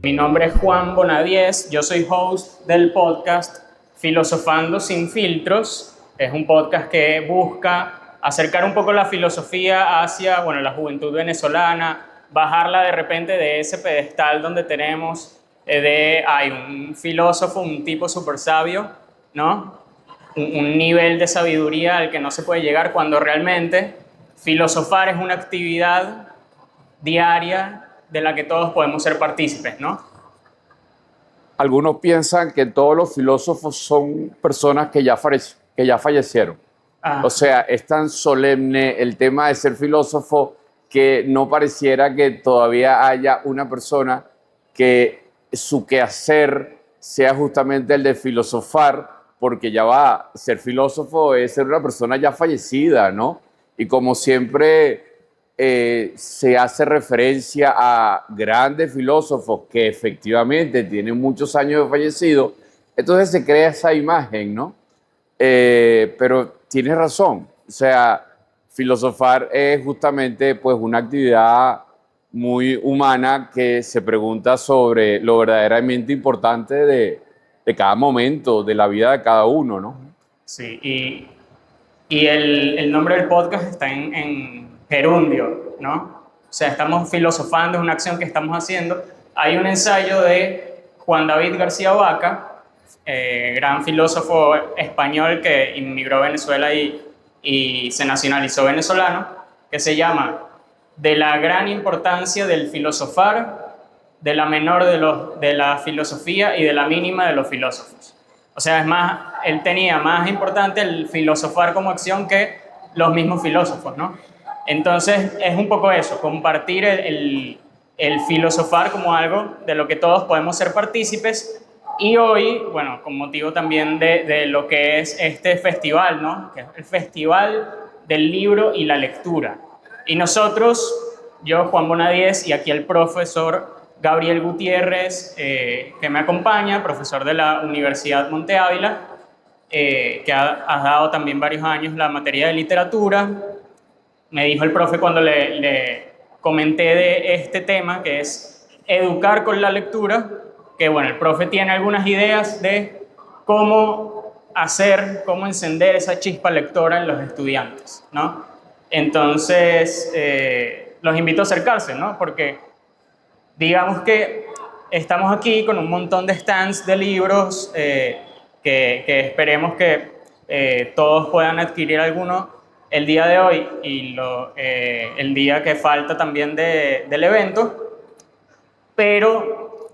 Mi nombre es Juan Bonadies, yo soy host del podcast Filosofando sin filtros. Es un podcast que busca acercar un poco la filosofía hacia, bueno, la juventud venezolana, bajarla de repente de ese pedestal donde tenemos hay un filósofo, un tipo súper sabio, ¿no? Un nivel de sabiduría al que no se puede llegar cuando realmente filosofar es una actividad diaria de la que todos podemos ser partícipes, ¿no? Algunos piensan que todos los filósofos son personas que ya fallecieron. O Ah, sea, es tan solemne el tema de ser filósofo que no pareciera que todavía haya una persona que su quehacer sea justamente el de filosofar, porque ya va, ser filósofo es ser una persona ya fallecida, ¿no? Y como siempre se hace referencia a grandes filósofos que efectivamente tienen muchos años de fallecido, entonces se crea esa imagen, ¿no? Pero tienes razón, o sea, filosofar es justamente pues una actividad muy humana que se pregunta sobre lo verdaderamente importante de cada momento, de la vida de cada uno, ¿no? sí, y el nombre del podcast está en gerundio, ¿no? O sea, estamos filosofando, es una acción que estamos haciendo. Hay un ensayo de Juan David García Vaca, gran filósofo español que inmigró a Venezuela y se nacionalizó venezolano, que se llama De la gran importancia del filosofar, de la menor de la filosofía y de la mínima de los filósofos. O sea, es más, él tenía más importante el filosofar como acción que los mismos filósofos, ¿no? Entonces, es un poco eso, compartir el filosofar como algo de lo que todos podemos ser partícipes. Y hoy, bueno, con motivo también de lo que es este festival, ¿no? Que es el Festival del Libro y la Lectura. Y nosotros, yo, Juan Bonadies, y aquí el profesor Gabriel Gutiérrez, que me acompaña, profesor de la Universidad Monte Ávila, que ha dado también varios años la materia de literatura. Me dijo el profe cuando le comenté de este tema, que es educar con la lectura, que bueno, el profe tiene algunas ideas de cómo hacer, cómo encender esa chispa lectora en los estudiantes, ¿no? Entonces, los invito a acercarse, ¿no? Porque digamos que estamos aquí con un montón de stands de libros que esperemos que todos puedan adquirir alguno el día de hoy y el día que falta también del evento, pero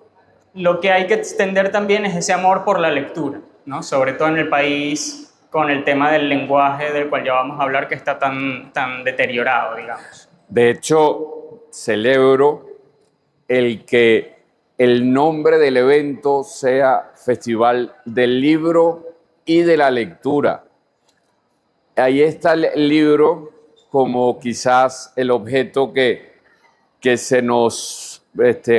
lo que hay que extender también es ese amor por la lectura, ¿no? Sobre todo en el país con el tema del lenguaje del cual ya vamos a hablar que está tan deteriorado, digamos. De hecho, celebro el que el nombre del evento sea Festival del Libro y de la Lectura. Ahí está el libro como quizás el objeto que se nos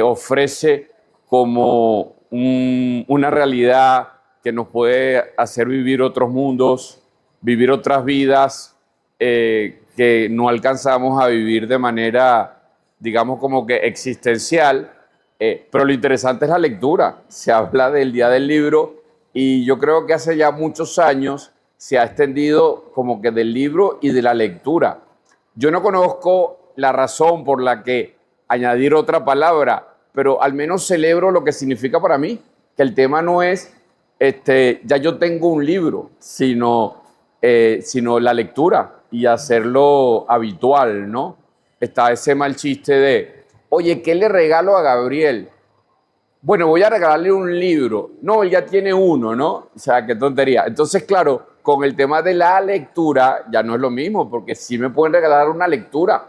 ofrece como una realidad que nos puede hacer vivir otros mundos, vivir otras vidas que no alcanzamos a vivir de manera, digamos, como que existencial. Pero lo interesante es la lectura. Se habla del Día del Libro y yo creo que hace ya muchos años se ha extendido como que del libro y de la lectura. Yo no conozco la razón por la que añadir otra palabra, pero al menos celebro lo que significa para mí, que el tema no es, ya yo tengo un libro, sino la lectura y hacerlo habitual, ¿no? Está ese mal chiste de, oye, ¿qué le regalo a Gabriel? Bueno, voy a regalarle un libro. No, él ya tiene uno, ¿no? O sea, qué tontería. Entonces, claro, con el tema de la lectura ya no es lo mismo, porque sí me pueden regalar una lectura.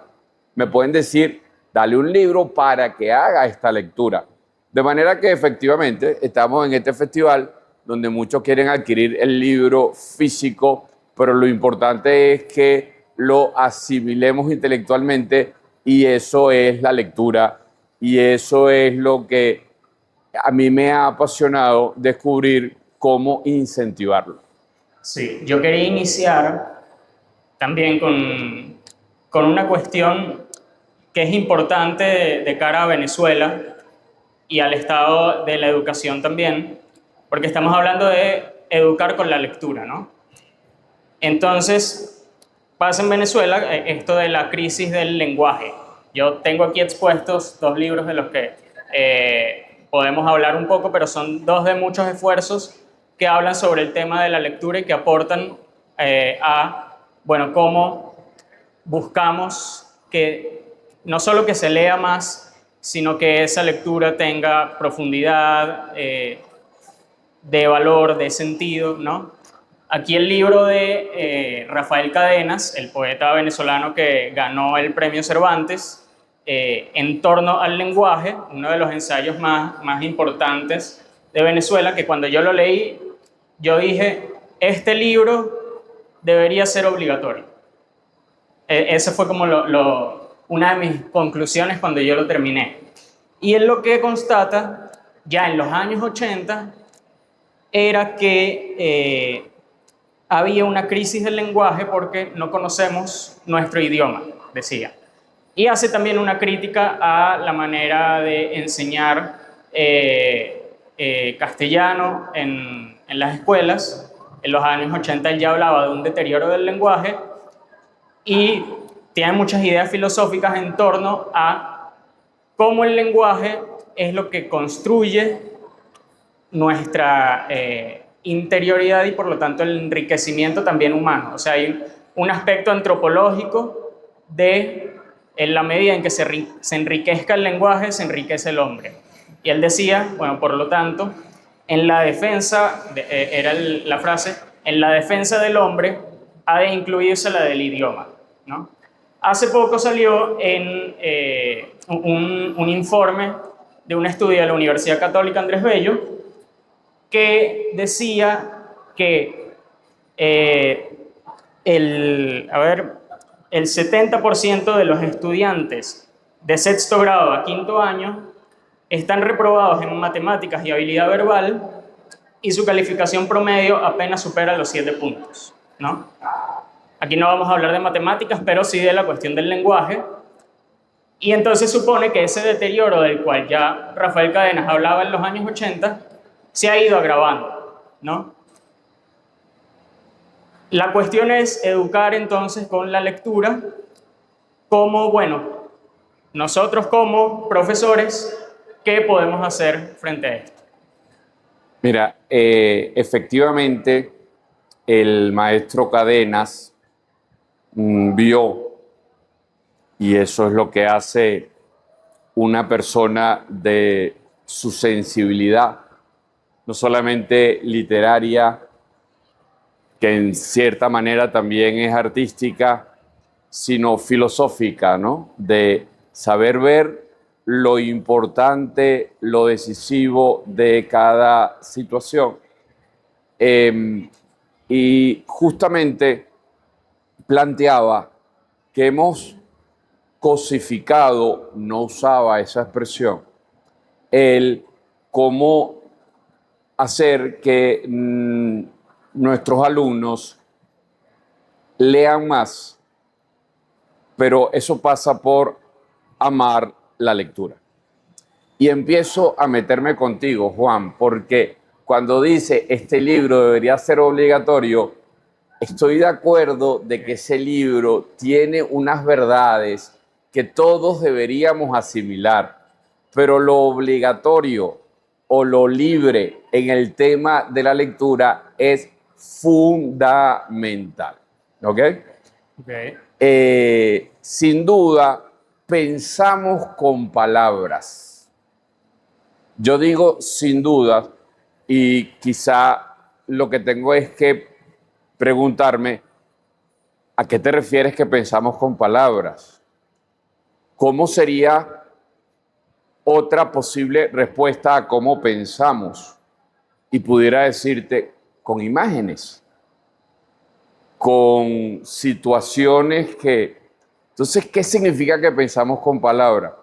Me pueden decir, dale un libro para que haga esta lectura. De manera que efectivamente estamos en este festival donde muchos quieren adquirir el libro físico, pero lo importante es que lo asimilemos intelectualmente y eso es la lectura y eso es lo que a mí me ha apasionado descubrir cómo incentivarlo. Sí, yo quería iniciar también con una cuestión que es importante de cara a Venezuela y al estado de la educación también, porque estamos hablando de educar con la lectura, ¿no? Entonces, pasa en Venezuela esto de la crisis del lenguaje. Yo tengo aquí expuestos dos libros de los que podemos hablar un poco, pero son dos de muchos esfuerzos que hablan sobre el tema de la lectura y que aportan bueno, cómo buscamos que no solo que se lea más, sino que esa lectura tenga profundidad, de valor, de sentido, ¿no? Aquí el libro de Rafael Cadenas, el poeta venezolano que ganó el premio Cervantes, en torno al lenguaje, uno de los ensayos más importantes de Venezuela, que cuando yo lo leí, yo dije, este libro debería ser obligatorio. Esa fue como una de mis conclusiones cuando yo lo terminé. Y en lo que constata, ya en los años 80, era que había una crisis del lenguaje porque no conocemos nuestro idioma, decía. Y hace también una crítica a la manera de enseñar castellano en las escuelas. En los años 80 él ya hablaba de un deterioro del lenguaje y tiene muchas ideas filosóficas en torno a cómo el lenguaje es lo que construye nuestra interioridad y por lo tanto el enriquecimiento también humano. O sea, hay un aspecto antropológico de, en la medida en que se enriquezca el lenguaje, se enriquece el hombre. Y él decía, bueno, por lo tanto, en la defensa, era la frase, en la defensa del hombre ha de incluirse la del idioma, ¿no? Hace poco salió un informe de un estudio de la Universidad Católica Andrés Bello que decía que el 70% de los estudiantes de sexto grado a quinto año están reprobados en matemáticas y habilidad verbal y su calificación promedio apenas supera los 7 puntos, ¿no? Aquí no vamos a hablar de matemáticas, pero sí de la cuestión del lenguaje. Y entonces supone que ese deterioro del cual ya Rafael Cadenas hablaba en los años 80 se ha ido agravando, ¿no? La cuestión es educar entonces con la lectura, como, bueno, nosotros como profesores, ¿qué podemos hacer frente a esto? Mira, efectivamente, el maestro Cadenas vio, y eso es lo que hace una persona de su sensibilidad, no solamente literaria, que en cierta manera también es artística, sino filosófica, ¿no? De saber ver lo importante, lo decisivo de cada situación. Y justamente planteaba que hemos cosificado, no usaba esa expresión, el cómo hacer que nuestros alumnos lean más, pero eso pasa por amar la lectura. Y empiezo a meterme contigo, Juan, porque cuando dice este libro debería ser obligatorio, estoy de acuerdo de que ese libro tiene unas verdades que todos deberíamos asimilar, pero lo obligatorio o lo libre en el tema de la lectura es fundamental. ¿Ok? Okay. Sin duda, pensamos con palabras. Yo digo sin duda, y quizá lo que tengo es que preguntarme, ¿a qué te refieres que pensamos con palabras? ¿Cómo sería otra posible respuesta a cómo pensamos? Y pudiera decirte con imágenes, con situaciones que... Entonces, ¿qué significa que pensamos con palabras?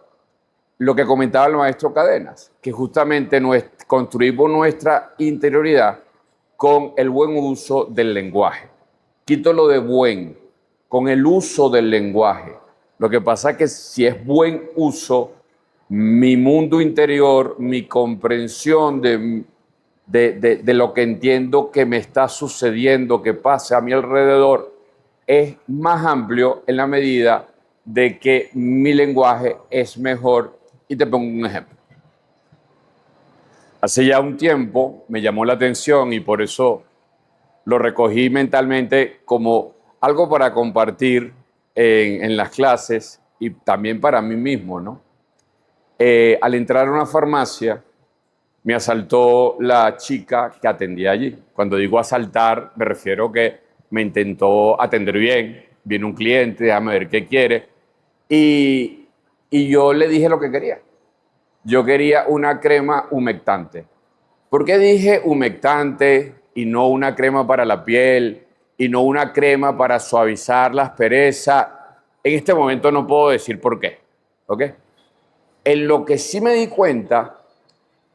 Lo que comentaba el maestro Cadenas, que justamente construimos nuestra interioridad con el buen uso del lenguaje. Quito lo de buen, con el uso del lenguaje. Lo que pasa es que si es buen uso, mi mundo interior, mi comprensión de lo que entiendo que me está sucediendo, que pasa a mi alrededor, es más amplio en la medida de que mi lenguaje es mejor. Y te pongo un ejemplo. Hace ya un tiempo me llamó la atención y por eso lo recogí mentalmente como algo para compartir en las clases y también para mí mismo, ¿no? Al entrar a una farmacia, me asaltó la chica que atendía allí. Cuando digo asaltar, me refiero que me intentó atender bien. Viene un cliente, déjame ver qué quiere. Y yo le dije lo que quería. Yo quería una crema humectante. ¿Por qué dije humectante y no una crema para la piel y no una crema para suavizar la aspereza? En este momento no puedo decir por qué. ¿Ok? En lo que sí me di cuenta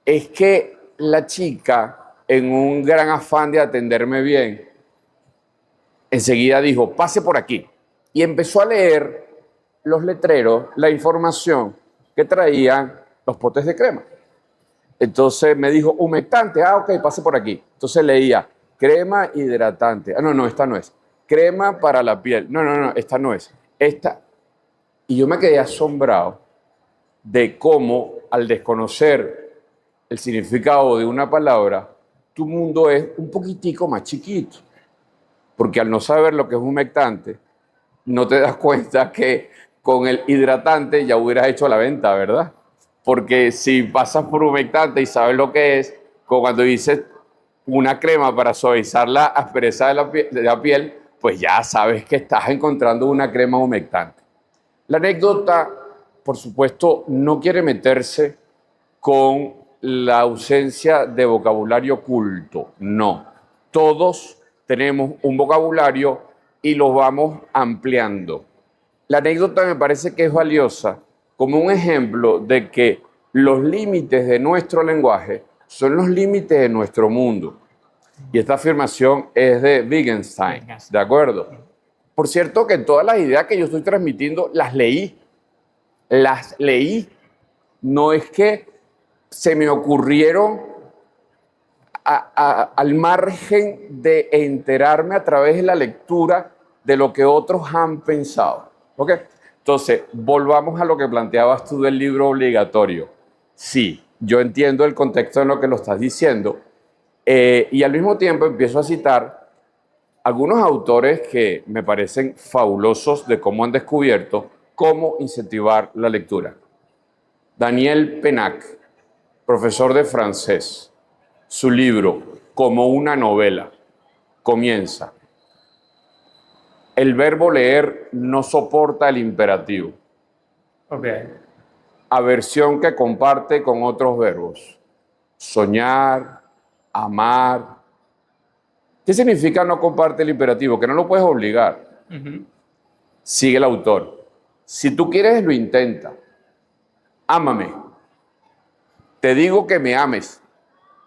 es que la chica, en un gran afán de atenderme bien, enseguida dijo, pase por aquí. Y empezó a leer los letreros, la información que traían los potes de crema. Entonces me dijo, humectante, ok, pase por aquí. Entonces leía, crema hidratante. No, esta no es. Crema para la piel. No, esta no es. Esta. Y yo me quedé asombrado de cómo, al desconocer el significado de una palabra, tu mundo es un poquitico más chiquito. Porque al no saber lo que es humectante, no te das cuenta que con el hidratante ya hubieras hecho la venta, ¿verdad? Porque si pasas por humectante y sabes lo que es, como cuando dices una crema para suavizar la aspereza de la piel, pues ya sabes que estás encontrando una crema humectante. La anécdota, por supuesto, no quiere meterse con la ausencia de vocabulario culto, no. Todos tenemos un vocabulario y lo vamos ampliando. La anécdota me parece que es valiosa como un ejemplo de que los límites de nuestro lenguaje son los límites de nuestro mundo. Y esta afirmación es de Wittgenstein, ¿de acuerdo? Por cierto que todas las ideas que yo estoy transmitiendo las leí. No es que se me ocurrieron al margen de enterarme a través de la lectura de lo que otros han pensado. ¿Ok? Entonces, volvamos a lo que planteabas tú del libro obligatorio. Sí, yo entiendo el contexto en lo que lo estás diciendo y al mismo tiempo empiezo a citar algunos autores que me parecen fabulosos de cómo han descubierto cómo incentivar la lectura. Daniel Pennac, profesor de francés, su libro, como una novela, comienza. El verbo leer no soporta el imperativo. Ok. Aversión que comparte con otros verbos. Soñar, amar. ¿Qué significa no comparte el imperativo? Que no lo puedes obligar. Sigue el autor. Si tú quieres, lo intenta. Ámame. Te digo que me ames.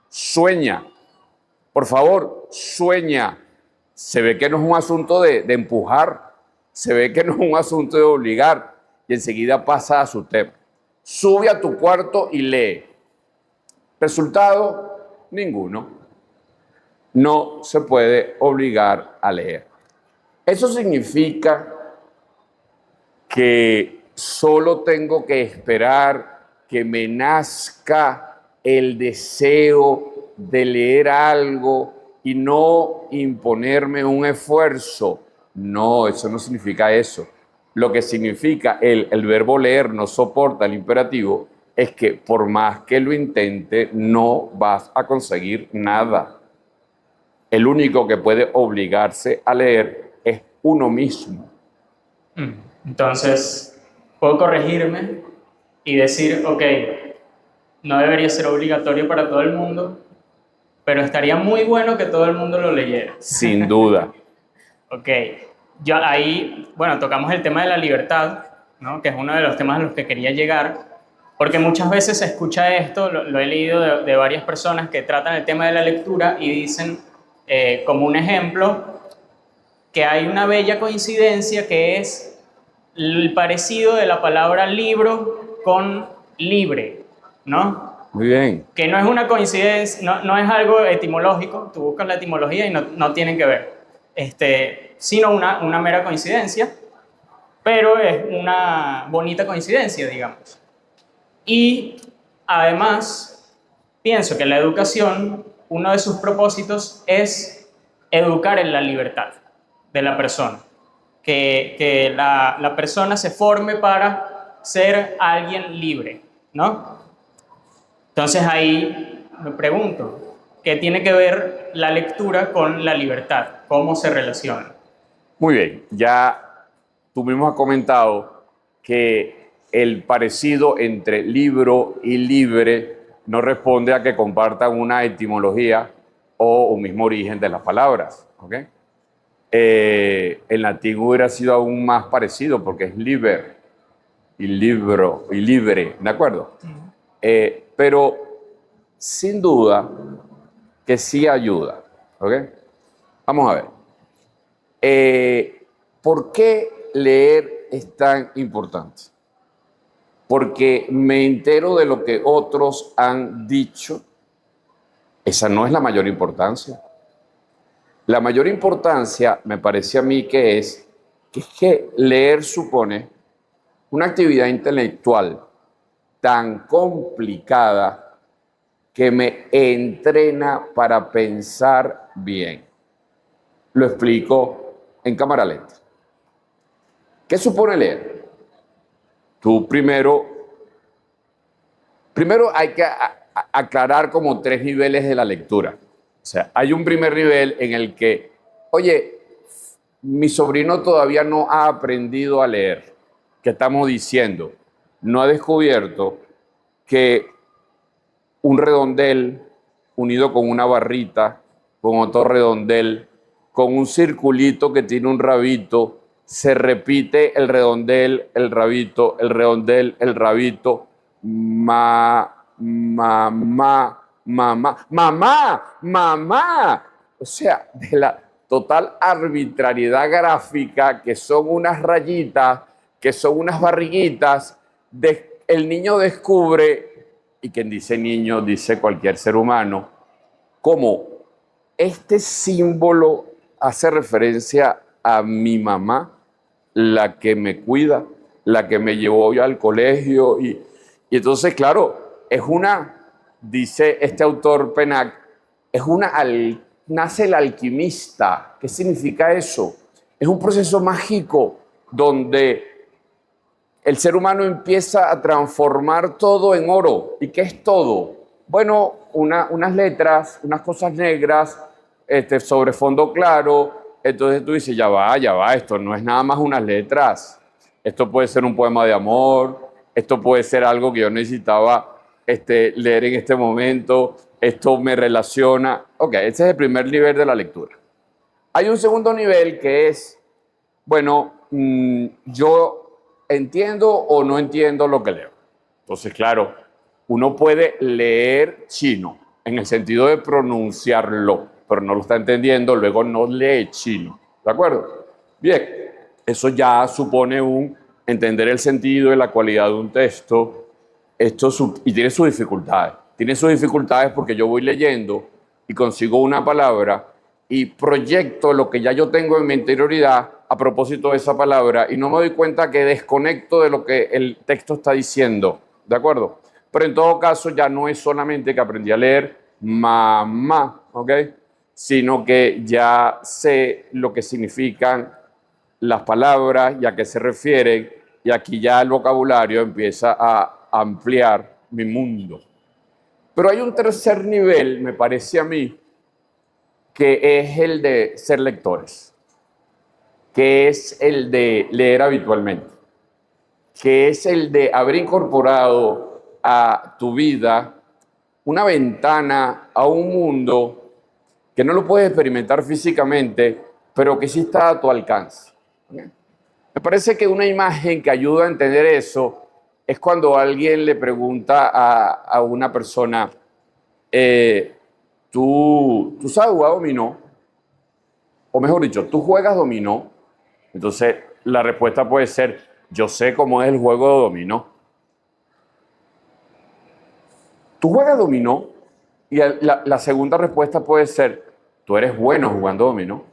Sueña. Por favor, sueña. Se ve que no es un asunto de empujar. Se ve que no es un asunto de obligar. Y enseguida pasa a su tema. Sube a tu cuarto y lee. Resultado, ninguno. No se puede obligar a leer. Eso significa que solo tengo que esperar que me nazca el deseo de leer algo y no imponerme un esfuerzo. No, eso no significa eso. Lo que significa el verbo leer no soporta el imperativo es que por más que lo intente, no vas a conseguir nada. El único que puede obligarse a leer es uno mismo. Entonces, puedo corregirme y decir, ok, no debería ser obligatorio para todo el mundo, pero estaría muy bueno que todo el mundo lo leyera. Sin duda. Ok, yo ahí, bueno, tocamos el tema de la libertad, ¿no? Que es uno de los temas a los que quería llegar, porque muchas veces se escucha esto, lo he leído de varias personas que tratan el tema de la lectura y dicen, como un ejemplo, que hay una bella coincidencia que es el parecido de la palabra libro con libre, ¿no? Muy bien. Que no es una coincidencia, no es algo etimológico, tú buscas la etimología y no tienen que ver, sino una mera coincidencia, pero es una bonita coincidencia, digamos. Y además, pienso que la educación, uno de sus propósitos es educar en la libertad de la persona, que la persona se forme para ser alguien libre, ¿no? Entonces ahí me pregunto, ¿qué tiene que ver la lectura con la libertad? ¿Cómo se relaciona? Muy bien. Ya tú mismo has comentado que el parecido entre libro y libre no responde a que compartan una etimología o un mismo origen de las palabras. ¿Ok? En latín hubiera sido aún más parecido porque es liber y libro y libre, ¿de acuerdo? Pero sin duda que sí ayuda. ¿Ok? Vamos a ver. ¿Por qué leer es tan importante? Porque me entero de lo que otros han dicho. Esa no es la mayor importancia. La mayor importancia me parece a mí que leer supone una actividad intelectual tan complicada que me entrena para pensar bien. Lo explico en cámara lenta. ¿Qué supone leer? Tú primero hay que aclarar como tres niveles de la lectura. O sea, hay un primer nivel en el que, oye, mi sobrino todavía no ha aprendido a leer. ¿Qué estamos diciendo? No ha descubierto que un redondel unido con una barrita, con otro redondel, con un circulito que tiene un rabito, se repite el redondel, el rabito, el redondel, el rabito, mamá. O sea, de la total arbitrariedad gráfica, que son unas rayitas, que son unas barriguitas, el niño descubre, y quien dice niño dice cualquier ser humano, como este símbolo hace referencia a mi mamá, la que me cuida, la que me llevó yo al colegio. Y entonces, claro, dice este autor Penac, nace el alquimista. ¿Qué significa eso? Es un proceso mágico donde el ser humano empieza a transformar todo en oro. ¿Y qué es todo? Bueno, unas letras, unas cosas negras, sobre fondo claro. Entonces tú dices, ya va, esto no es nada más unas letras. Esto puede ser un poema de amor, esto puede ser algo que yo necesitaba leer en este momento, esto me relaciona. Ok, ese es el primer nivel de la lectura. Hay un segundo nivel que es, bueno, yo entiendo o no entiendo lo que leo. Entonces, claro, uno puede leer chino en el sentido de pronunciarlo, pero no lo está entendiendo, luego no lee chino. ¿De acuerdo? Bien, eso ya supone un entender el sentido y la cualidad de un texto. Y tiene sus dificultades. Tiene sus dificultades porque yo voy leyendo y consigo una palabra y proyecto lo que ya yo tengo en mi interioridad a propósito de esa palabra y no me doy cuenta que desconecto de lo que el texto está diciendo, ¿de acuerdo? Pero en todo caso ya no es solamente que aprendí a leer mamá, ¿ok? Sino que ya sé lo que significan las palabras y a qué se refieren y aquí ya el vocabulario empieza a ampliar mi mundo. Pero hay un tercer nivel, me parece a mí, que es el de ser lectores, que es el de leer habitualmente, que es el de haber incorporado a tu vida una ventana a un mundo que no lo puedes experimentar físicamente, pero que sí está a tu alcance. Me parece que una imagen que ayuda a entender eso es cuando alguien le pregunta a una persona, ¿tú sabes jugar dominó? O mejor dicho, ¿tú juegas dominó? Entonces, la respuesta puede ser, yo sé cómo es el juego de dominó. Tú juegas dominó y la segunda respuesta puede ser, tú eres bueno jugando dominó.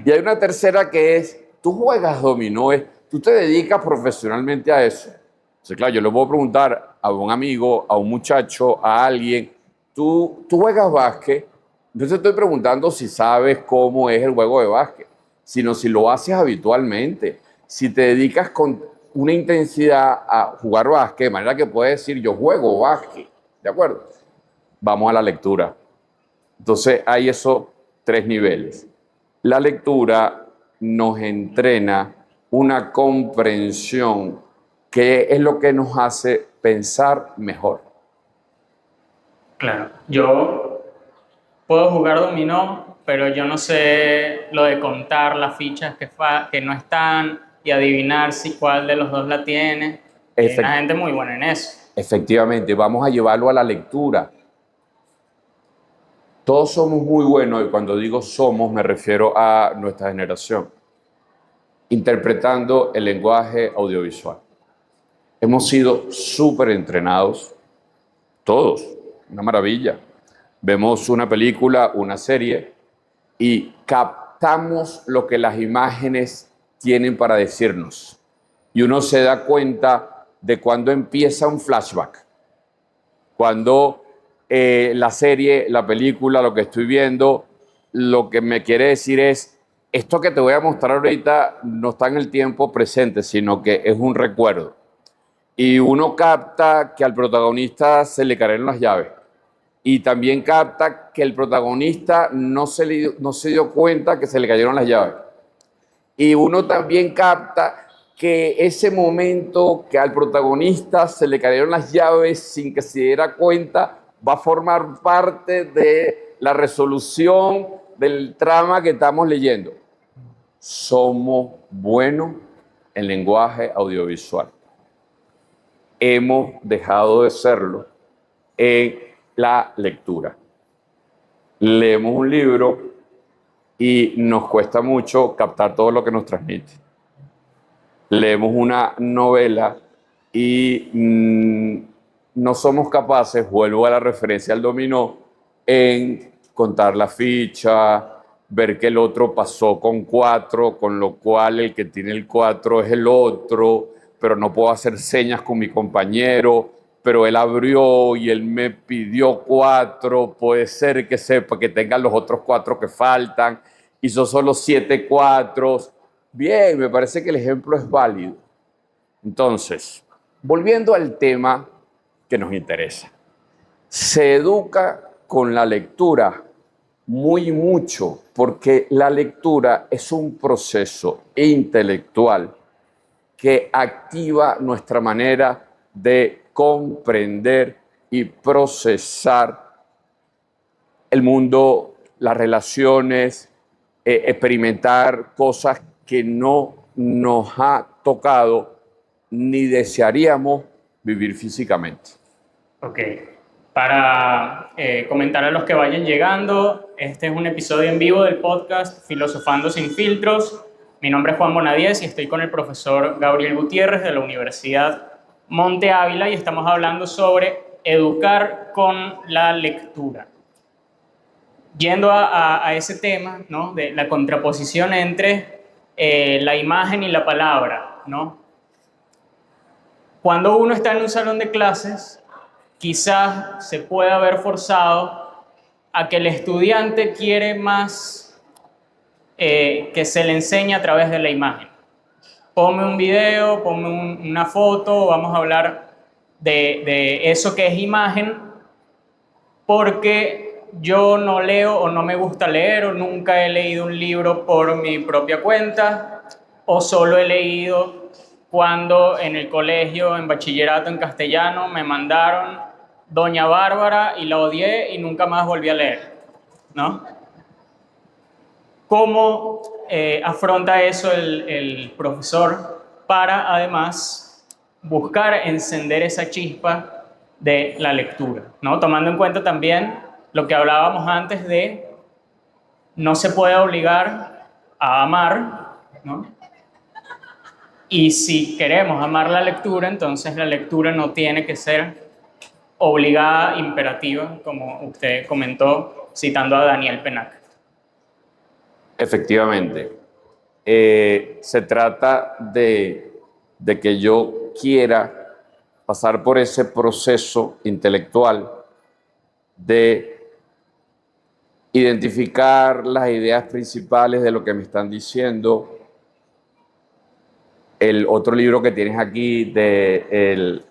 Y hay una tercera que es, tú juegas dominó, tú te dedicas profesionalmente a eso. Entonces, claro, yo le puedo preguntar a un amigo, a un muchacho, a alguien, ¿tú juegas básquet? Entonces estoy preguntando si sabes cómo es el juego de básquet, sino si lo haces habitualmente, si te dedicas con una intensidad a jugar básquet, de manera que puedes decir, yo juego básquet, ¿de acuerdo? Vamos a la lectura. Entonces hay esos tres niveles. La lectura nos entrena una comprensión que es lo que nos hace pensar mejor. Claro, yo puedo jugar dominó, pero yo no sé lo de contar las fichas que no están y adivinar si cuál de los dos la tiene. Hay una gente muy buena en eso. Efectivamente, vamos a llevarlo a la lectura. Todos somos muy buenos, y cuando digo somos me refiero a nuestra generación, interpretando el lenguaje audiovisual. Hemos sido súper entrenados, todos, una maravilla. Vemos una película, una serie, y captamos lo que las imágenes tienen para decirnos. Y uno se da cuenta de cuando empieza un flashback, cuando la serie, la película, lo que estoy viendo, lo que me quiere decir es, esto que te voy a mostrar ahorita no está en el tiempo presente, sino que es un recuerdo. Y uno capta que al protagonista se le cayeron las llaves. Y también capta que el protagonista no se dio cuenta que se le cayeron las llaves. Y uno también capta que ese momento que al protagonista se le cayeron las llaves sin que se diera cuenta, va a formar parte de la resolución del trama que estamos leyendo. Somos buenos en lenguaje audiovisual. Hemos dejado de serlo en la lectura. Leemos un libro y nos cuesta mucho captar todo lo que nos transmite. Leemos una novela y no somos capaces, vuelvo a la referencia al dominó, en contar la ficha, ver que el otro pasó con 4, con lo cual el que tiene el 4 es el otro, pero no puedo hacer señas con mi compañero, pero él abrió y él me pidió 4, puede ser que sepa que tengan los otros 4 que faltan, hizo solo 7 4. Bien, me parece que el ejemplo es válido. Entonces, volviendo al tema que nos interesa, se educa con la lectura mucho, porque la lectura es un proceso intelectual que activa nuestra manera de comprender y procesar el mundo, las relaciones, experimentar cosas que no nos ha tocado ni desearíamos vivir físicamente. Ok. Para comentar a los que vayan llegando, este es un episodio en vivo del podcast Filosofando sin filtros. Mi nombre es Juan Bonadíez y estoy con el profesor Gabriel Gutiérrez de la Universidad Monte Ávila y estamos hablando sobre educar con la lectura. Yendo a ese tema, ¿no? De la contraposición entre la imagen y la palabra, ¿no? Cuando uno está en un salón de clases, quizás se pueda ver forzado a que el estudiante quiere más que se le enseñe a través de la imagen. Ponme un video, ponme una foto, vamos a hablar de eso que es imagen, porque yo no leo o no me gusta leer o nunca he leído un libro por mi propia cuenta o solo he leído cuando en el colegio, en bachillerato en castellano, me mandaron Doña Bárbara y la odié y nunca más volví a leer, ¿no? ¿Cómo afronta eso el profesor para además buscar encender esa chispa de la lectura, ¿no? Tomando en cuenta también lo que hablábamos antes de no se puede obligar a amar, ¿no? Y si queremos amar la lectura, entonces la lectura no tiene que ser obligada, imperativa, como usted comentó, citando a Daniel Pennac. Efectivamente. Se trata de que yo quiera pasar por ese proceso intelectual de identificar las ideas principales de lo que me están diciendo. El otro libro que tienes aquí del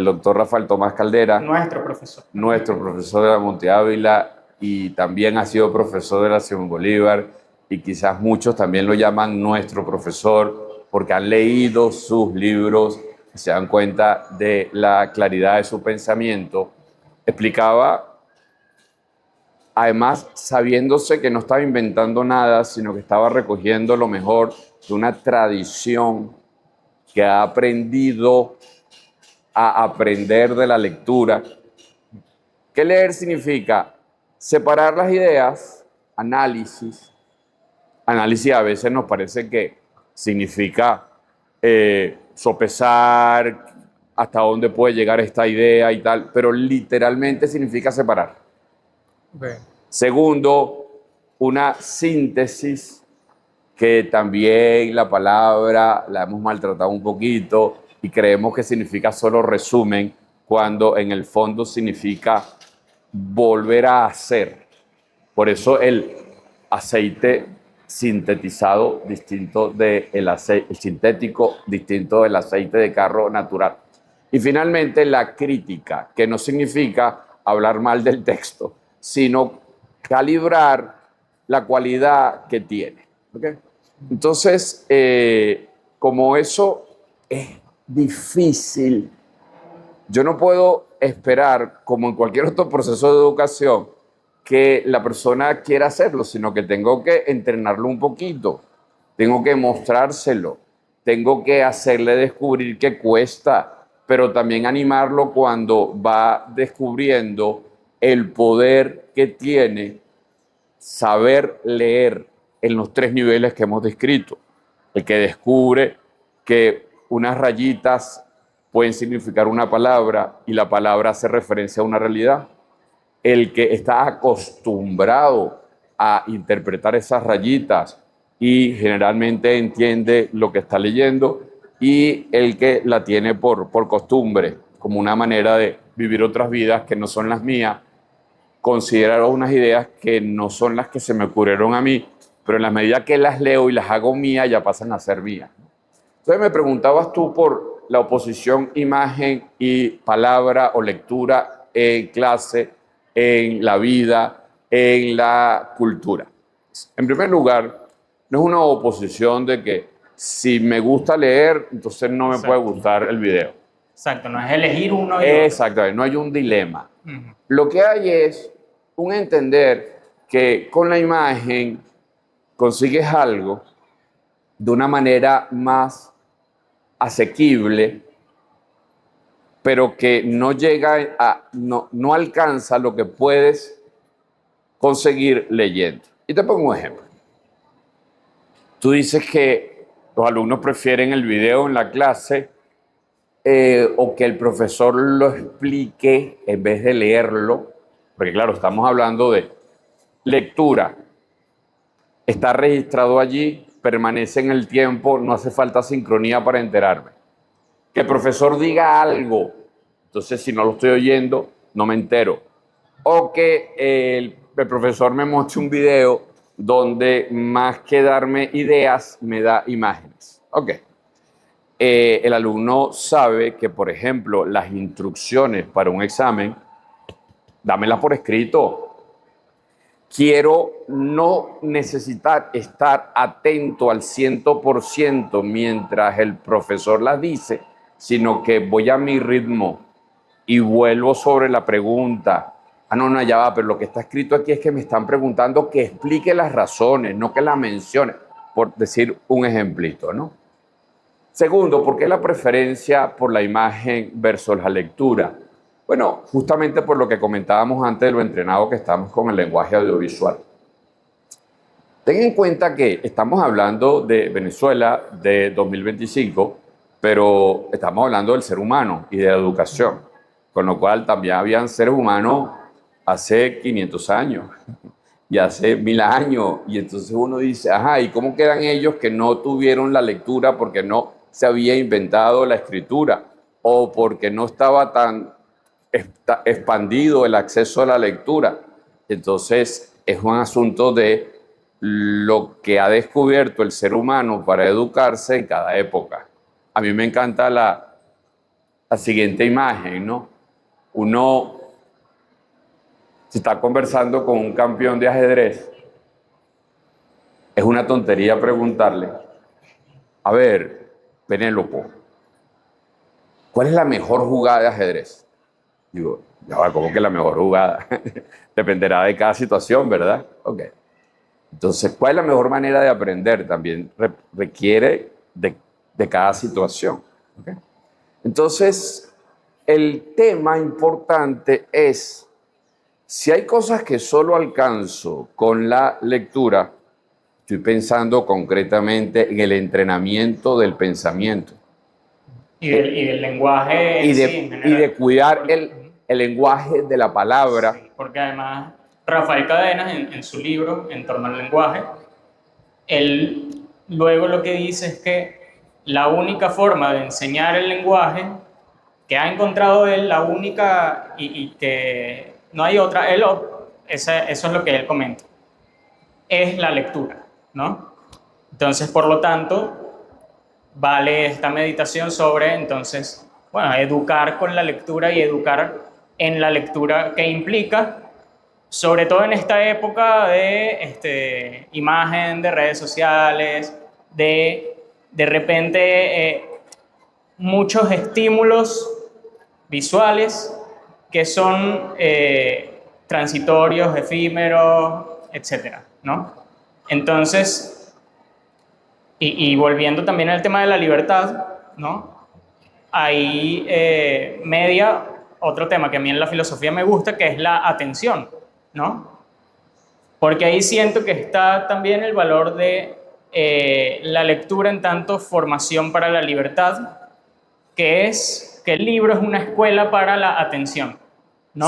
doctor Rafael Tomás Caldera, nuestro profesor de la Monte Ávila, y también ha sido profesor de la Simón Bolívar, y quizás muchos también lo llaman nuestro profesor porque han leído sus libros y se dan cuenta de la claridad de su pensamiento. Explicaba, además, sabiéndose que no estaba inventando nada, sino que estaba recogiendo lo mejor de una tradición que ha aprendido a aprender de la lectura. ¿Qué leer significa? Separar las ideas, análisis. Análisis a veces nos parece que significa sopesar hasta dónde puede llegar esta idea y tal, pero literalmente significa separar. Okay. Segundo, una síntesis, que también la palabra la hemos maltratado un poquito y creemos que significa solo resumen, cuando en el fondo significa volver a hacer. Por eso el aceite sintetizado distinto del aceite, el sintético distinto del aceite de carro natural. Y finalmente la crítica, que no significa hablar mal del texto, sino calibrar la cualidad que tiene. ¿Okay? Entonces, como eso es difícil, yo no puedo esperar, como en cualquier otro proceso de educación, que la persona quiera hacerlo, sino que tengo que entrenarlo un poquito, tengo que mostrárselo, tengo que hacerle descubrir que cuesta, pero también animarlo cuando va descubriendo el poder que tiene saber leer en los 3 niveles que hemos descrito. El que descubre que unas rayitas pueden significar una palabra y la palabra hace referencia a una realidad. El que está acostumbrado a interpretar esas rayitas y generalmente entiende lo que está leyendo, y el que la tiene por costumbre, como una manera de vivir otras vidas que no son las mías, considerar unas ideas que no son las que se me ocurrieron a mí, pero en la medida que las leo y las hago mías, ya pasan a ser mías. Entonces me preguntabas tú por la oposición imagen y palabra o lectura en clase, en la vida, en la cultura. En primer lugar, no es una oposición de que si me gusta leer, entonces no me puede gustar el video. Exacto, no es elegir uno y otro. Exactamente, no hay un dilema. Lo que hay es un entender que con la imagen consigues algo de una manera más asequible, pero que no llega no alcanza lo que puedes conseguir leyendo. Y te pongo un ejemplo. Tú dices que los alumnos prefieren el video en la clase o que el profesor lo explique en vez de leerlo, porque claro, estamos hablando de lectura. Está registrado allí, permanece en el tiempo, no hace falta sincronía para enterarme. Que el profesor diga algo, entonces si no lo estoy oyendo, no me entero. O que el profesor me muestre un video donde más que darme ideas, me da imágenes. Ok. El alumno sabe que, por ejemplo, las instrucciones para un examen, dámelas por escrito. Quiero no necesitar estar atento al 100% mientras el profesor las dice, sino que voy a mi ritmo y vuelvo sobre la pregunta. No, ya va, pero lo que está escrito aquí es que me están preguntando que explique las razones, no que las mencione, por decir un ejemplito, ¿no? Segundo, ¿por qué la preferencia por la imagen versus la lectura? Bueno, justamente por lo que comentábamos antes de lo entrenado que estamos con el lenguaje audiovisual. Ten en cuenta que estamos hablando de Venezuela de 2025, pero estamos hablando del ser humano y de la educación. con lo cual también habían seres humanos hace 500 años y hace 1000 años, y entonces uno dice, ajá, ¿y cómo quedan ellos que no tuvieron la lectura porque no se había inventado la escritura o porque no estaba tan expandido el acceso a la lectura? Entonces es un asunto de lo que ha descubierto el ser humano para educarse en cada época. A mí me encanta la siguiente imagen, ¿no? Uno se está conversando con un campeón de ajedrez. Es una tontería preguntarle, a ver, Penélope, ¿cuál es la mejor jugada de ajedrez? Digo, ya va, ¿cómo que la mejor jugada? Dependerá de cada situación, ¿verdad? Ok. Entonces, ¿cuál es la mejor manera de aprender? También requiere de cada situación. ¿Okay? Entonces, el tema importante es, si hay cosas que solo alcanzo con la lectura, estoy pensando concretamente en el entrenamiento del pensamiento. Y del lenguaje Y en sí, en de, general. y de cuidar el lenguaje de la palabra. Sí, porque además Rafael Cadenas, en su libro En torno al lenguaje, él luego lo que dice es que la única forma de enseñar el lenguaje que ha encontrado él, la única y que no hay otra, eso es lo que él comenta, es la lectura, ¿no? Entonces, por lo tanto, vale esta meditación sobre, entonces, bueno, educar con la lectura y educar en la lectura que implica, sobre todo en esta época de imagen, de redes sociales, de repente muchos estímulos visuales que son transitorios, efímeros, etcétera, ¿no? Entonces, y volviendo también al tema de la libertad, ¿no? Hay otro tema que a mí en la filosofía me gusta, que es la atención, ¿no? Porque ahí siento que está también el valor de la lectura en tanto formación para la libertad, que es que el libro es una escuela para la atención,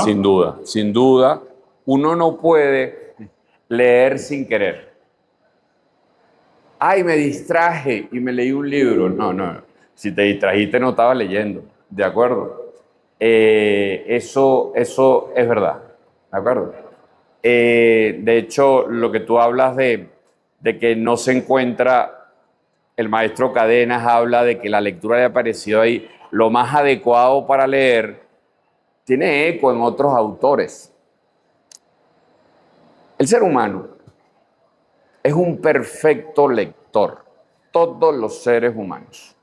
Sin ¿no? duda, sin duda. Uno no puede leer sin querer. Ay, me distraje y me leí un libro. No, no. Si te distrajiste no estaba leyendo. ¿De acuerdo? Eso es verdad. ¿De acuerdo? De hecho, lo que tú hablas de que no se encuentra, el maestro Cadenas habla de que la lectura le ha parecido ahí lo más adecuado para leer, tiene eco en otros autores. El ser humano es un perfecto lector, todos los seres humanos.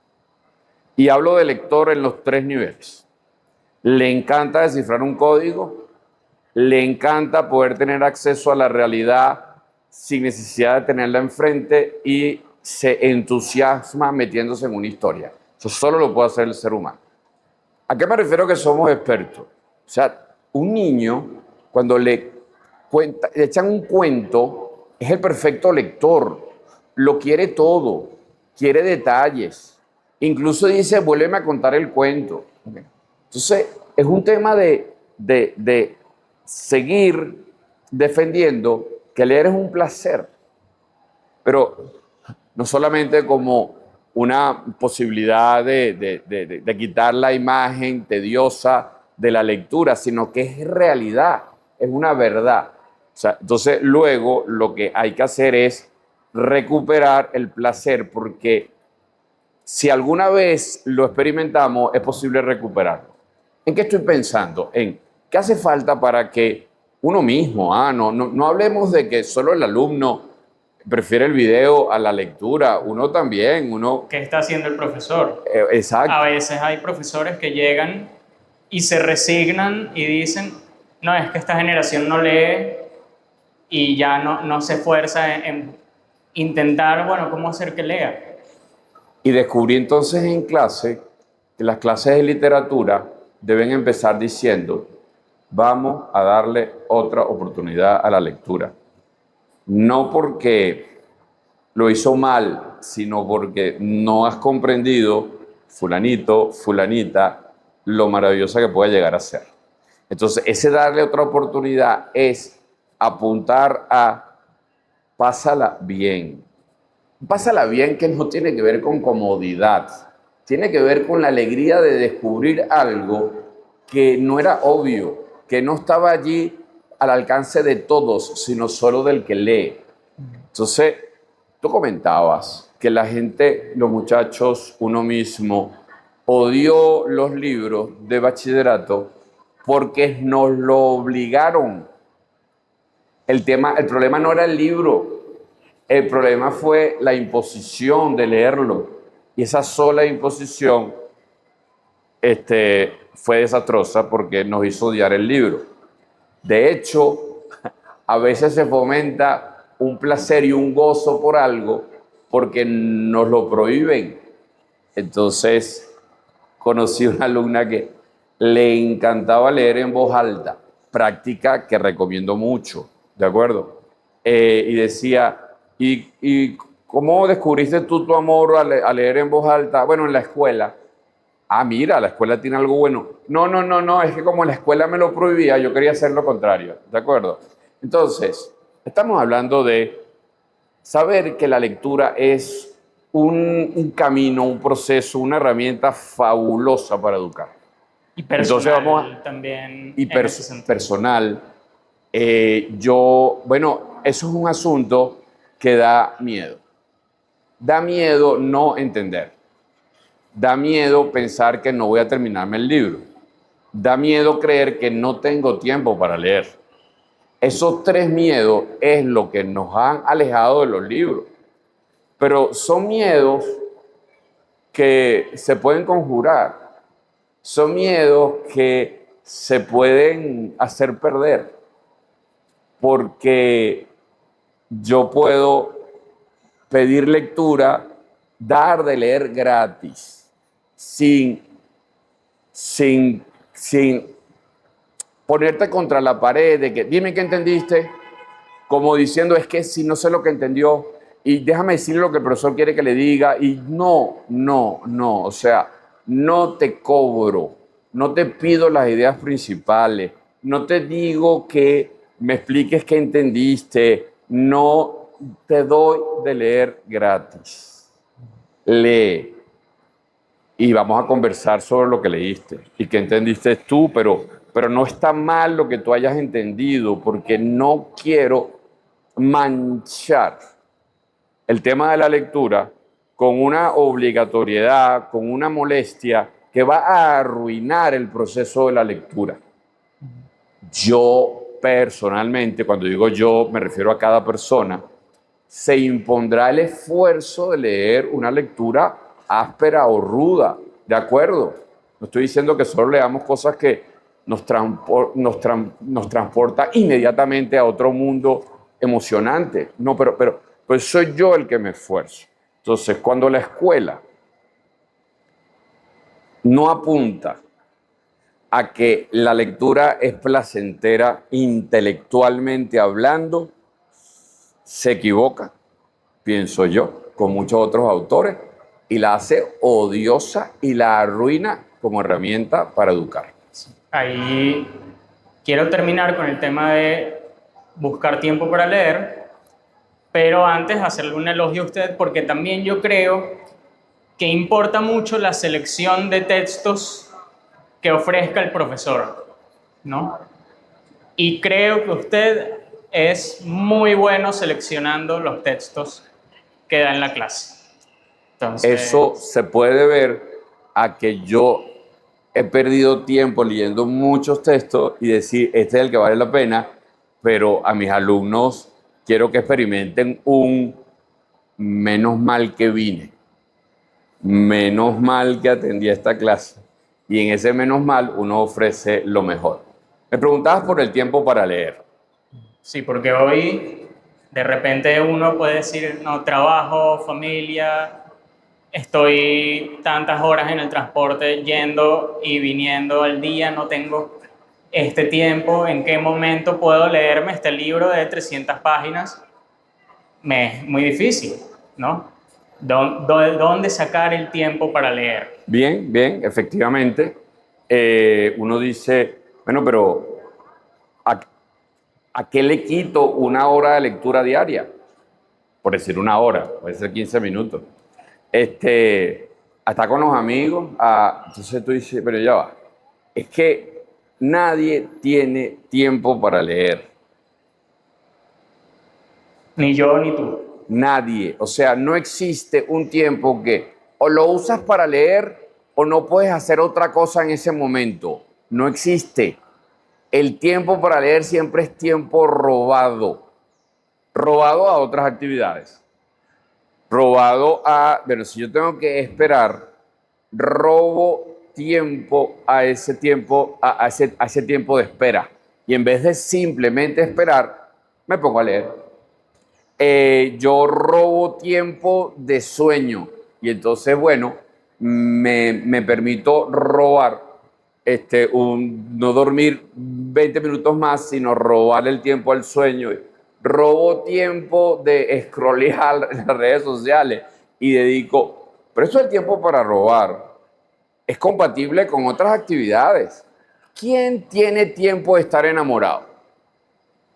Y hablo de lector en los 3 niveles. Le encanta descifrar un código, le encanta poder tener acceso a la realidad sin necesidad de tenerla enfrente y se entusiasma metiéndose en una historia. Eso solo lo puede hacer el ser humano. ¿A qué me refiero que somos expertos? O sea, un niño, cuando le echan un cuento, es el perfecto lector, lo quiere todo, quiere detalles, incluso dice, vuélveme a contar el cuento. Entonces, es un tema de seguir defendiendo que leer es un placer, pero no solamente como una posibilidad de quitar la imagen tediosa de la lectura, sino que es realidad, es una verdad. O sea, entonces luego lo que hay que hacer es recuperar el placer, porque si alguna vez lo experimentamos, es posible recuperarlo. ¿En qué estoy pensando? En qué hace falta para que uno mismo, no hablemos de que solo el alumno prefiere el video a la lectura, uno también, ¿Qué está haciendo el profesor? Exacto. A veces hay profesores que llegan y se resignan y dicen, no, es que esta generación no lee y ya no se esfuerza en intentar, bueno, cómo hacer que lea. Y descubrí entonces en clase que las clases de literatura deben empezar diciendo, vamos a darle otra oportunidad a la lectura. No porque lo hizo mal, sino porque no has comprendido, fulanito, fulanita, lo maravillosa que puede llegar a ser. Entonces, ese darle otra oportunidad es apuntar a pásala bien. Pásala bien que no tiene que ver con comodidad, tiene que ver con la alegría de descubrir algo que no era obvio, que no estaba allí al alcance de todos, sino solo del que lee. Entonces, tú comentabas que la gente, los muchachos, uno mismo, odió los libros de bachillerato porque nos lo obligaron. El problema no era el libro, el problema fue la imposición de leerlo. Y esa sola imposición fue desastrosa porque nos hizo odiar el libro. De hecho, a veces se fomenta un placer y un gozo por algo porque nos lo prohíben. Entonces, conocí una alumna que le encantaba leer en voz alta, práctica que recomiendo mucho, ¿de acuerdo? Y decía, ¿y cómo descubriste tú tu amor a leer en voz alta? Bueno, en la escuela. Ah, mira, la escuela tiene algo bueno. No, es que como la escuela me lo prohibía, yo quería hacer lo contrario, ¿de acuerdo? Entonces, estamos hablando de saber que la lectura es un camino, un proceso, una herramienta fabulosa para educar. Y Entonces personal también y en ese sentido. personal, bueno, eso es un asunto que da miedo. Da miedo no entender. Da miedo pensar que no voy a terminarme el libro. Da miedo creer que no tengo tiempo para leer. Esos tres miedos es lo que nos han alejado de los libros. Pero son miedos que se pueden conjurar. Son miedos que se pueden hacer perder. Porque yo puedo pedir lectura, dar de leer gratis, sin ponerte contra la pared de que dime qué entendiste, como diciendo es que si no sé lo que entendió y déjame decirle lo que el profesor quiere que le diga y no, o sea, no te cobro, no te pido las ideas principales, no te digo que me expliques qué entendiste, no te doy de leer gratis. Lee y vamos a conversar sobre lo que leíste y qué entendiste tú, pero no está mal lo que tú hayas entendido, porque no quiero manchar el tema de la lectura con una obligatoriedad, con una molestia que va a arruinar el proceso de la lectura. Yo personalmente, cuando digo yo, me refiero a cada persona, se impondrá el esfuerzo de leer una lectura áspera o ruda, ¿de acuerdo? No estoy diciendo que solo leamos cosas que nos transporta inmediatamente a otro mundo emocionante. No, pero soy yo el que me esfuerzo. Entonces, cuando la escuela no apunta a que la lectura es placentera intelectualmente hablando, se equivoca, pienso yo, con muchos otros autores, y la hace odiosa y la arruina como herramienta para educar. Ahí quiero terminar con el tema de buscar tiempo para leer, pero antes hacerle un elogio a usted porque también yo creo que importa mucho la selección de textos que ofrezca el profesor, ¿no? Y creo que usted es muy bueno seleccionando los textos que da en la clase. Entonces, Eso se puede ver a que yo he perdido tiempo leyendo muchos textos y decir, este es el que vale la pena, pero a mis alumnos quiero que experimenten un menos mal que vine, menos mal que atendí a esta clase. Y en ese menos mal uno ofrece lo mejor. Me preguntabas por el tiempo para leer. sí, porque hoy de repente uno puede decir, no, trabajo, familia, estoy tantas horas en el transporte yendo y viniendo al día, no tengo este tiempo, ¿en qué momento puedo leerme este libro de 300 páginas? Me es muy difícil, ¿no? ¿Dónde sacar el tiempo para leer? Bien, efectivamente. uno dice, bueno, pero ¿a, a qué le quito una hora de lectura diaria? Por decir una hora, puede ser 15 minutos. A estar con los amigos, entonces tú dices, pero ya va, es que nadie tiene tiempo para leer. Ni yo ni tú. Nadie. O sea, no existe un tiempo que o lo usas para leer o no puedes hacer otra cosa en ese momento. No existe. El tiempo para leer siempre es tiempo robado. Robado a otras actividades. Robado a, bueno, si yo tengo que esperar, robo tiempo a ese tiempo, a ese tiempo de espera. Y en vez de simplemente esperar, me pongo a leer. Yo robo tiempo de sueño y entonces, bueno, me permito robar, no dormir 20 minutos más, sino robar el tiempo al sueño. Robo tiempo de scrollear en las redes sociales y dedico, pero eso es el tiempo para robar. Es compatible con otras actividades. ¿Quién tiene tiempo de estar enamorado?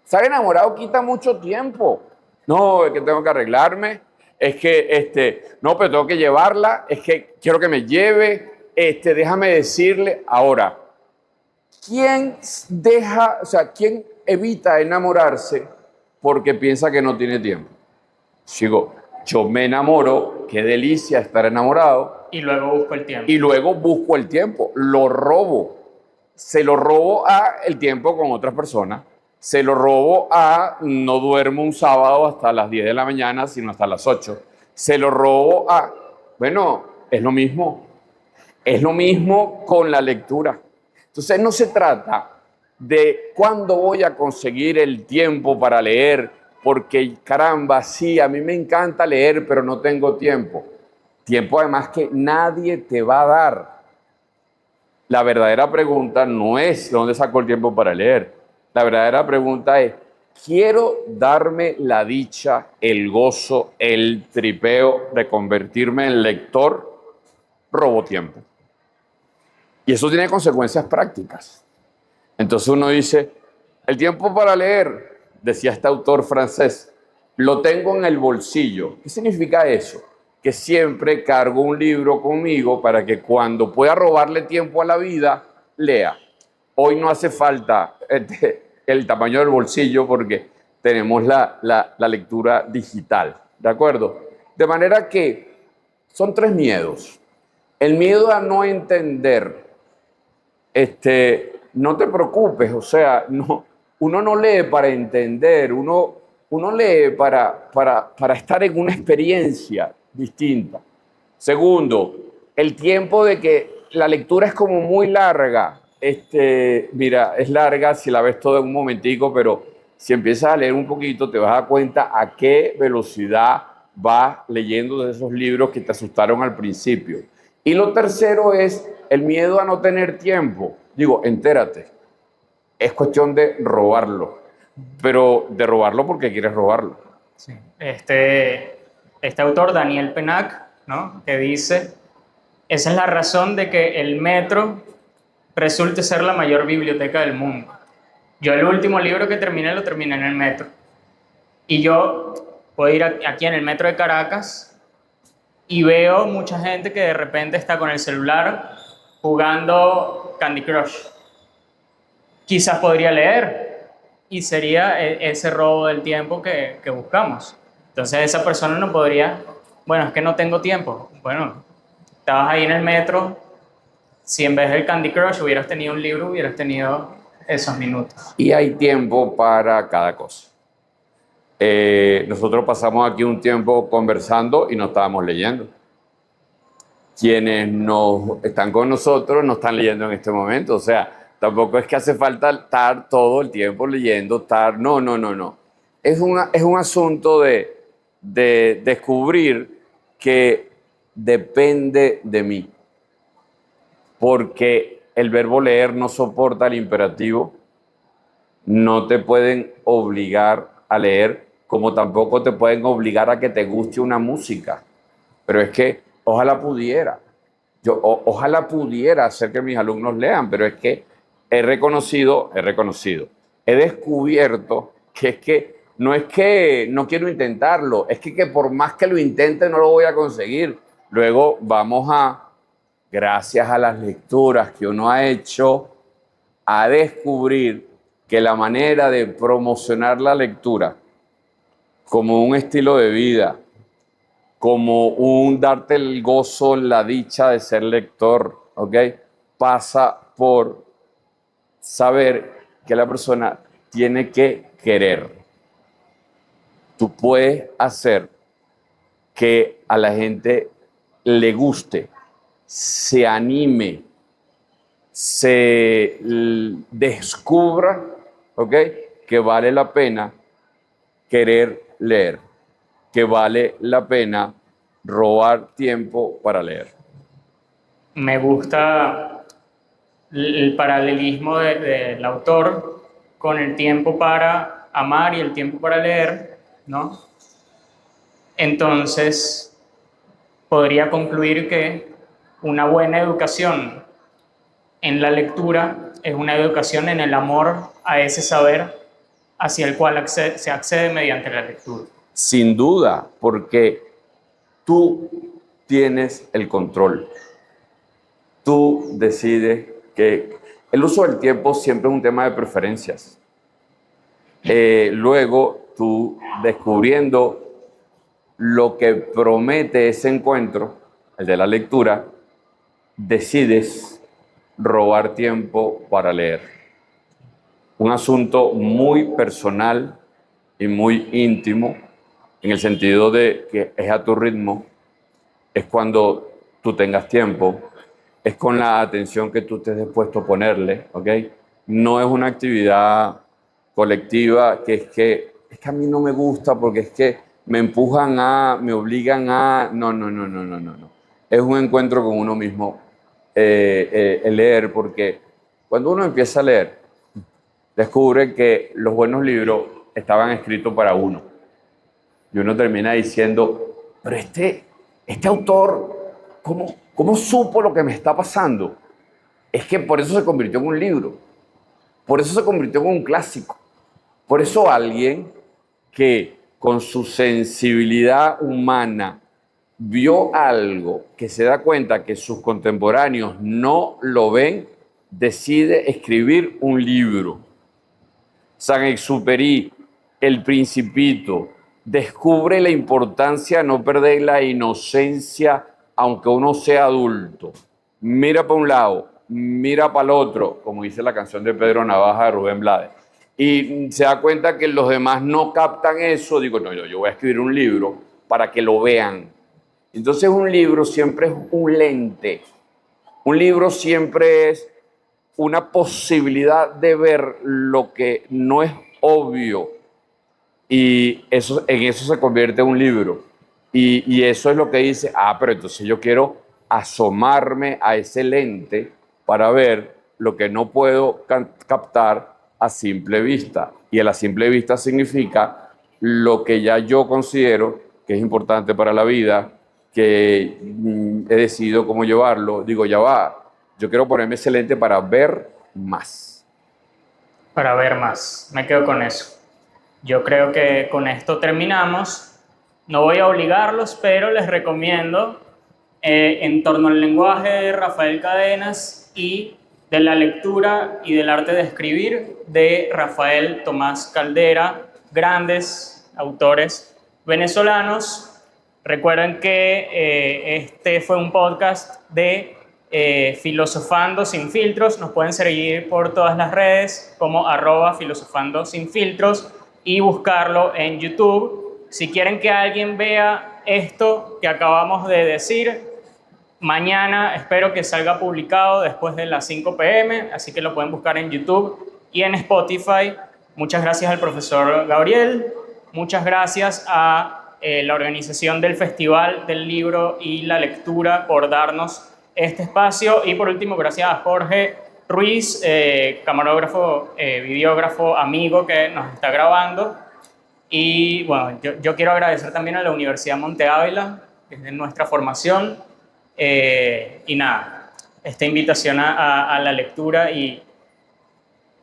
Estar enamorado quita mucho tiempo. No, es que tengo que arreglarme, es que, no, pero tengo que llevarla, es que quiero que me lleve, déjame decirle. Ahora, ¿quién quién evita enamorarse porque piensa que no tiene tiempo? Digo, yo me enamoro, qué delicia estar enamorado, Y luego busco el tiempo. y luego busco el tiempo, lo robo. Se lo robo a el tiempo con otras personas. Se lo robo a no duermo un sábado hasta las 10 de la mañana, sino hasta las 8. Se lo robo a, bueno, es lo mismo. Es lo mismo con la lectura. Entonces no se trata de cuándo voy a conseguir el tiempo para leer, porque caramba, sí, a mí me encanta leer, pero no tengo tiempo. Tiempo además que nadie te va a dar. La verdadera pregunta no es dónde saco el tiempo para leer. La verdadera pregunta es, ¿quiero darme la dicha, el gozo, el tripeo de convertirme en lector? Robo tiempo. Y eso tiene consecuencias prácticas. Entonces uno dice, el tiempo para leer, decía este autor francés, lo tengo en el bolsillo. ¿Qué significa eso? Que siempre cargo un libro conmigo para que cuando pueda robarle tiempo a la vida, lea. Hoy no hace falta el tamaño del bolsillo porque tenemos la lectura digital, ¿de acuerdo? De manera que son tres miedos. El miedo a no entender, no te preocupes, o sea, no, uno no lee para entender, uno lee para estar en una experiencia distinta. Segundo, el tiempo de que la lectura es como muy larga. Mira, es larga si la ves todo en un momentico, pero si empiezas a leer un poquito te vas a dar cuenta a qué velocidad vas leyendo de esos libros que te asustaron al principio. Y lo tercero es el miedo a no tener tiempo. Digo, entérate, es cuestión de robarlo, pero de robarlo porque quieres robarlo. Sí. Este autor, Daniel Pennac, ¿no? Que dice, esa es la razón de que el metro resulte ser la mayor biblioteca del mundo. Yo el último libro que terminé lo terminé en el metro. Y yo puedo ir aquí en el metro de Caracas y veo mucha gente que de repente está con el celular jugando Candy Crush. Quizás podría leer y sería ese robo del tiempo que buscamos. Entonces esa persona no podría, bueno, es que no tengo tiempo. Bueno, estabas ahí en el metro, si en vez del Candy Crush hubieras tenido un libro, hubieras tenido esos minutos. Y hay tiempo para cada cosa. Nosotros pasamos aquí un tiempo conversando y no estábamos leyendo. Quienes están con nosotros no están leyendo en este momento. O sea, tampoco es que hace falta estar todo el tiempo leyendo, no. Es un asunto de descubrir que depende de mí. Porque el verbo leer no soporta el imperativo. No te pueden obligar a leer, como tampoco te pueden obligar a que te guste una música. Pero es que ojalá pudiera. Ojalá pudiera hacer que mis alumnos lean, pero es que he reconocido, he descubierto es que no quiero intentarlo, es que por más que lo intente no lo voy a conseguir. Luego gracias a las lecturas que uno ha hecho, a descubrir que la manera de promocionar la lectura como un estilo de vida, como un darte el gozo, la dicha de ser lector, ¿ok? Pasa por saber que la persona tiene que querer. Tú puedes hacer que a la gente le guste, se anime, se descubra, ¿ok? Que vale la pena querer leer, que vale la pena robar tiempo para leer. Me gusta el paralelismo del autor con el tiempo para amar y el tiempo para leer, ¿no? Entonces, podría concluir que una buena educación en la lectura es una educación en el amor a ese saber hacia el cual se accede mediante la lectura. Sin duda, porque tú tienes el control. Tú decides que el uso del tiempo siempre es un tema de preferencias. Luego, tú descubriendo lo que promete ese encuentro, el de la lectura, decides robar tiempo para leer. Un asunto muy personal y muy íntimo, en el sentido de que es a tu ritmo, es cuando tú tengas tiempo, es con la atención que tú estés dispuesto a ponerle, ¿ok? No es una actividad colectiva es que a mí no me gusta porque es que me empujan me obligan a... No, no, no, no, no, no, no. Es un encuentro con uno mismo el leer, porque cuando uno empieza a leer, descubre que los buenos libros estaban escritos para uno. Y uno termina diciendo, pero este autor, ¿cómo supo lo que me está pasando? Es que por eso se convirtió en un libro, por eso se convirtió en un clásico. Por eso alguien que con su sensibilidad humana vio algo que se da cuenta que sus contemporáneos no lo ven, decide escribir un libro. Saint-Exupéry, El Principito, descubre la importancia de no perder la inocencia aunque uno sea adulto. Mira para un lado, mira para el otro, como dice la canción de Pedro Navaja de Rubén Blades. Y se da cuenta que los demás no captan eso. Digo, no, yo voy a escribir un libro para que lo vean. Entonces un libro siempre es un lente. Un libro siempre es una posibilidad de ver lo que no es obvio, y en eso se convierte en un libro. Y eso es lo que dice, pero entonces yo quiero asomarme a ese lente para ver lo que no puedo captar a simple vista. Y a la simple vista significa lo que ya yo considero que es importante para la vida, que he decidido cómo llevarlo. Digo, ya va, yo quiero ponerme ese lente para ver más. Para ver más, me quedo con eso. Yo creo que con esto terminamos. No voy a obligarlos, pero les recomiendo En torno al lenguaje de Rafael Cadenas y de la lectura y del arte de escribir de Rafael Tomás Caldera, grandes autores venezolanos. Recuerden que este fue un podcast de Filosofando Sin Filtros. Nos pueden seguir por todas las redes como @filosofando sin filtros y buscarlo en YouTube. Si quieren que alguien vea esto que acabamos de decir, mañana espero que salga publicado después de las 5 p.m., así que lo pueden buscar en YouTube y en Spotify. Muchas gracias al profesor Gabriel, muchas gracias a la organización del Festival del Libro y la Lectura por darnos este espacio, y por último gracias a Jorge Ruiz, camarógrafo, videógrafo, amigo que nos está grabando. Y bueno, yo quiero agradecer también a la Universidad Monte Ávila, que es de nuestra formación, Y nada, esta invitación a la lectura y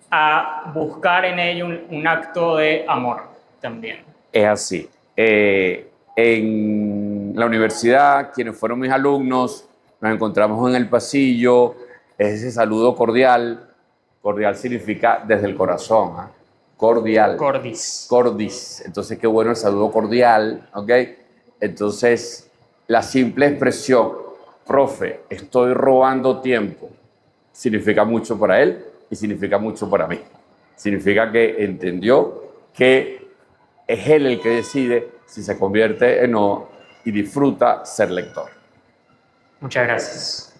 a buscar en ello un acto de amor también. Es así. En la universidad, quienes fueron mis alumnos, nos encontramos en el pasillo, es ese saludo cordial. Cordial significa desde el corazón, ¿eh? Cordial. Cordis. Cordis. Entonces, qué bueno el saludo cordial, ¿ok? Entonces, la simple expresión, profe, estoy robando tiempo, significa mucho para él y significa mucho para mí. Significa que entendió que es él el que decide si se convierte en no y disfruta ser lector. Muchas gracias.